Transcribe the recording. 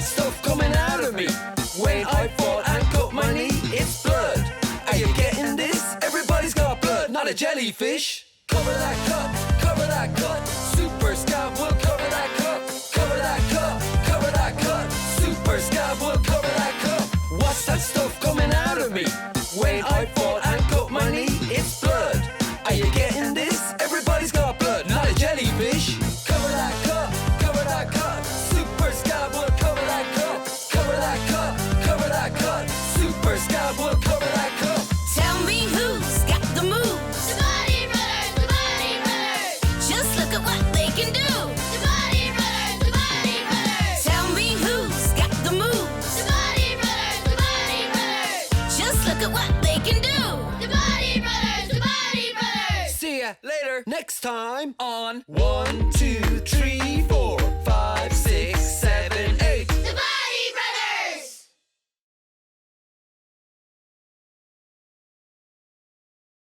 that stuff coming out of me? When I fall and cut my knee, it's blood. Are you getting this? Everybody's got blood, not a jellyfish. Cover that cut, super scab will cover that cut. Cover that cut, super scab will cover that cut. What's that stuff coming out of me? When I fall and cut my knee, it's blood. Are you getting this? Everybody's got blood, not a jellyfish. Cover that cut, super scab will cover that cut. Cover that cut, super scab will cover that cut. Tell me who's got the moves. The Body Brothers, the Body Brothers. Just look at what they can do. The Body Brothers, the Body Brothers. Tell me who's got the moves. The Body Brothers, the Body Brothers. Just look at what they can do. The Body Brothers, the Body Brothers. See ya later next time on 1, 2, 3, 4.